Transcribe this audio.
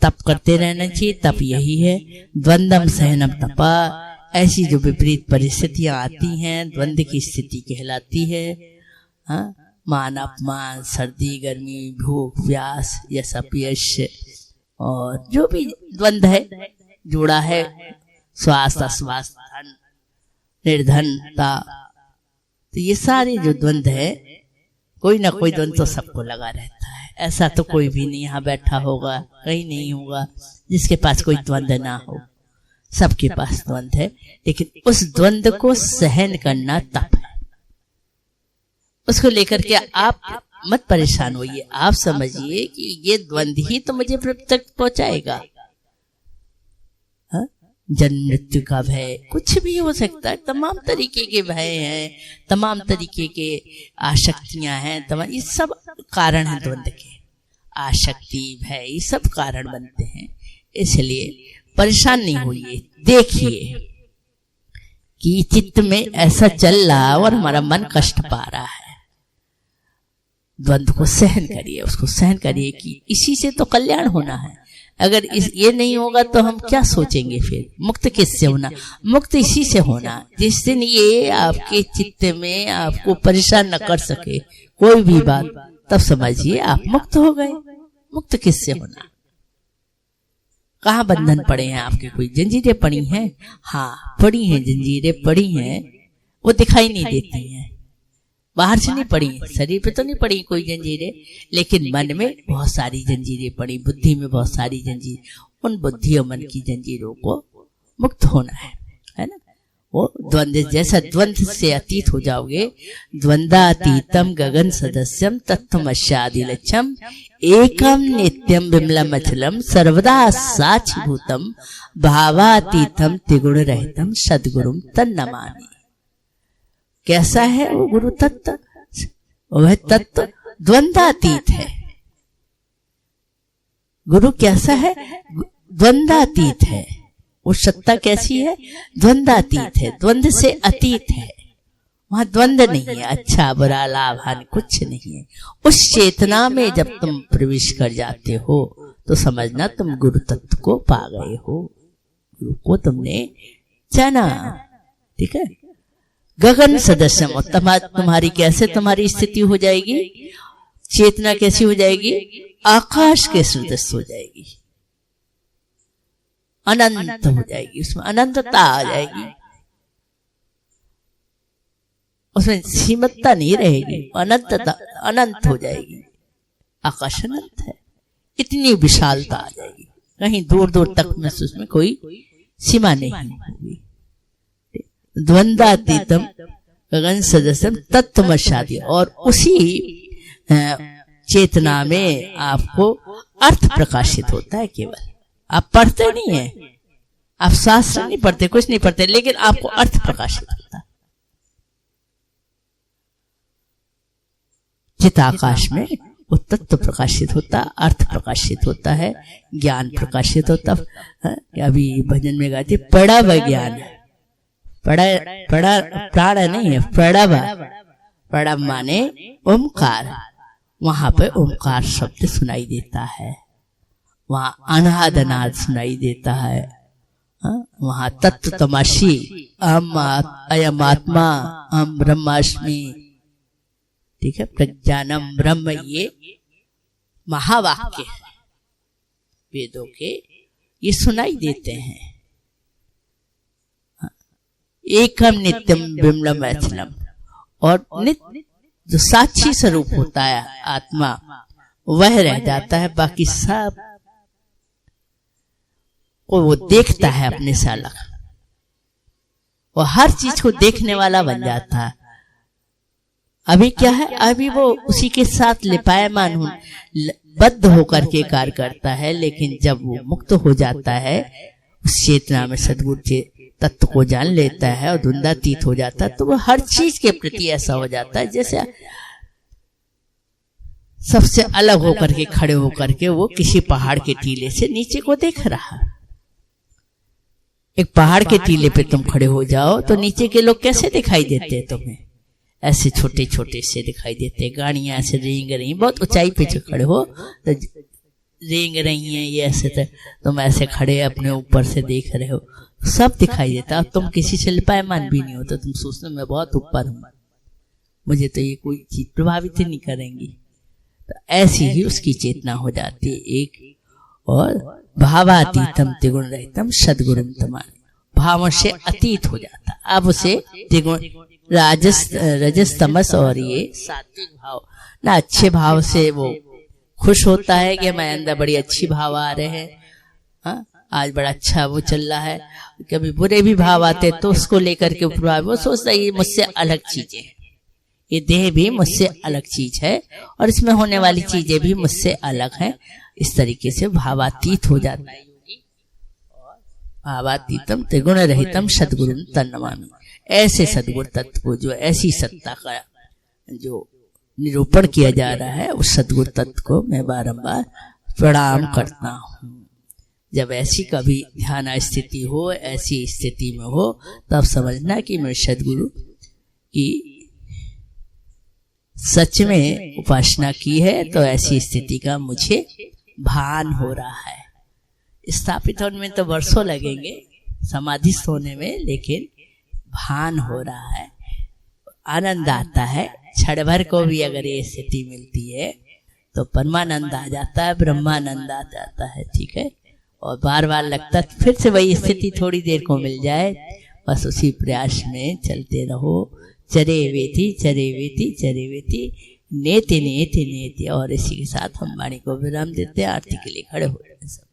तप करते रहना चाहिए। तप यही है, द्वंद्वम सहनम तपा। ऐसी जो विपरीत परिस्थितियां आती हैं द्वंद्व की स्थिति कहलाती है। हाँ, मान अपमान, सर्दी गर्मी, भूख प्यास, यश अपयश, और जो भी द्वंद्व है जुड़ा है, स्वास्थ्य अस्वास्थ्य, धन निर्धनता, तो ये सारे जो द्वंद्व है, कोई ना कोई द्वंद्व तो सबको लगा रहता है। ऐसा तो कोई भी नहीं यहाँ बैठा होगा, कहीं नहीं होगा जिसके पास कोई द्वंद्व ना हो, सबके पास द्वंद्व है। लेकिन उस द्वंद्व को सहन करना तप है। उसको लेकर के आप मत परेशान होइए, आप समझिए कि ये द्वंद्व ही तो मुझे तक पहुंचाएगा। जन्म मृत्यु का भय, कुछ भी हो सकता है, तमाम तरीके के भय हैं, तमाम तरीके के आसक्तियां हैं, तमाम ये सब कारण हैं द्वंद्व के। आसक्ति, भय, ये सब कारण बनते हैं। इसलिए परेशान नहीं होइए, देखिए कि चित्त में ऐसा चल रहा और हमारा मन कष्ट पा रहा है। द्वंद्व को सहन करिए, उसको सहन करिए कि इसी से तो कल्याण होना है। अगर ये नहीं होगा तो हम क्या सोचेंगे फिर? मुक्त किससे होना? मुक्त इसी से होना जिस दिन ये आपके चित्त में आपको परेशान न कर सके कोई भी बात, तब समझिए आप मुक्त हो गए। मुक्त किससे होना? कहाँ बंधन पड़े हैं आपके? कोई जंजीरें पड़ी हैं? हाँ, पड़ी हैं, जंजीरें पड़ी हैं, वो दिखाई नहीं देती हैं, बाहर से नहीं पड़ी, शरीर पे तो नहीं पड़ी कोई जंजीरें, लेकिन मन में बहुत सारी जंजीरें पड़ी, बुद्धि में बहुत सारी जंजीर। उन बुद्धि और मन की जंजीरों को मुक्त होना है ना। वो द्वंद्व, जैसा द्वंद्व से अतीत हो जाओगे, द्वंद्वातीतम गगन सदस्यम तत्वमस्यादि लक्ष्यम एकम नित्यम विमलम अचलम सर्वदा साक्षीभूतम भावातीतम त्रिगुण रहितम सद्गुरुम तन्नमामि। कैसा है वो गुरु तत्व? वह तत्व द्वंद्वातीत है। गुरु कैसा है? द्वंद्वातीत है। वो सत्ता कैसी है? द्वंद्वातीत है, द्वंद्व से अतीत है। वहां द्वंद्व नहीं है, अच्छा बुरा लाभ हानि कुछ नहीं है। उस चेतना में जब तुम प्रवेश कर जाते हो तो समझना तुम गुरु तत्व को पा गए हो, गुरु को तुमने जाना। ठीक है। गगन सदस्यम, तुम्हारी कैसे तुम्हारी स्थिति हो जाएगी? चेतना कैसी हो जाएगी? आकाश के सदस्य हो जाएगी, अनंत हो जाएगी, उसमें अनंतता आ जाएगी, उसमें सीमितता नहीं रहेगी, अनंतता अनंत हो जाएगी। आकाश अनंत है, इतनी विशालता आ जाएगी, कहीं दूर दूर तक में उसमें कोई सीमा नहीं होगी। द्वंद्वातीतम गगन सदस्यम तत्वमस्यादि, और उसी चेतना में आपको अर्थ प्रकाशित होता है। केवल आप पढ़ते नहीं है, आप शास्त्र नहीं पढ़ते, कुछ नहीं पढ़ते, लेकिन आपको अर्थ प्रकाशित होता है। चिताकाश में वो तत्व प्रकाशित होता, अर्थ प्रकाशित होता है, ज्ञान प्रकाशित होता। अभी भजन में गाते पढ़ा ज्ञान, प्राण नहीं है, प्रणव। प्रणव माने ओमकार, वहां पे ओमकार शब्द सुनाई देता है, वहां अनाद अनाद सुनाई देता है। वहां तत्व तमाशी, अयम आत्मा अहम ब्रह्मास्मि, ठीक है, प्रज्ञानम ब्रह्म, ये महावाक्य वेदों के ये सुनाई देते हैं। एकम नित्यम विमलम अचलम, और नित्य जो साक्षी स्वरूप होता है आत्मा वह रह जाता है, बाकी सब को वो देखता है अपने से अलग, वो हर चीज को देखने वाला बन जाता है। अभी क्या है? अभी वो उसी के साथ लिपायमान हो, बद्ध होकर के कार्य करता है, लेकिन जब वो मुक्त हो जाता है, उस चेतना में सद्गुरु तत्व को जान लेता है और द्वंद्वातीत हो जाता है, तो वो हर चीज के प्रति ऐसा हो जाता है जैसे सबसे अलग होकर के खड़े होकर के वो किसी पहाड़ के टीले से नीचे को देख रहा। एक पहाड़ के टीले पे तुम खड़े हो जाओ तो नीचे के लोग कैसे दिखाई देते हैं तुम्हें? ऐसे छोटे छोटे से दिखाई देते हैं, गाड़ियां ऐसे रेंग रही, बहुत ऊंचाई पे खड़े हो तो रेंग रही हैं, ये ऐसे तुम ऐसे खड़े अपने ऊपर से देख रहे हो, सब दिखाई देता। अब तुम किसी से लिपायमान भी नहीं हो तो तुम सोचते मैं बहुत ऊपर हूँ, मुझे तो ये कोई चीज प्रभावित ही नहीं करेंगी। तो ऐसी ही उसकी चेतना हो जाती है एक। और भावातीतम त्रिगुण रहितम सद्गुरुम तमानि, भावों से अतीत हो जाता। अब उसे त्रिगुण रजस तमस और ये सात्विक भाव ना, अच्छे भाव से वो खुश होता है कि मैं अंदर बड़ी अच्छी भाव आ रहे हैं, हाँ आज बड़ा अच्छा वो चल रहा है। कभी बुरे भी भाव आते तो उसको लेकर के प्रभाव, वो सोचता है ये मुझसे अलग चीजें हैं, ये देह भी मुझसे अलग चीज है और इसमें होने वाली चीजें भी मुझसे अलग हैं। इस तरीके से भावातीत हो जाता है योगी। और भावातीतम त्रिगुण रहितम सद्गुरुम तन्नमामि, ऐसे सद्गुण तत्व को, जो ऐसी सत्ता का जो निरूपण किया जा रहा है, उस सद्गुण तत्व को मैं बारंबार प्रणाम करता हूँ। जब ऐसी कभी ध्यान स्थिति हो, ऐसी स्थिति में हो, तब समझना कि मैं सद्गुरु की सच में उपासना की है, तो ऐसी स्थिति का मुझे भान हो रहा है। स्थापित होने में तो वर्षों लगेंगे, समाधिस्थ होने में, लेकिन भान हो रहा है, आनंद आता है। क्षण भर को भी अगर ये स्थिति मिलती है तो परमानंद आ जाता है, ब्रह्मानंद आ जाता है, ठीक है। और बार बार लगता है फिर से वही स्थिति थोड़ी देर को मिल जाए, बस उसी प्रयास में चलते रहो। चरे वेति चरे वेति चरे वेति नेति नेति नेति। और इसी के साथ हम वाणी को विराम देते हैं। आरती के लिए खड़े हो जाए सब।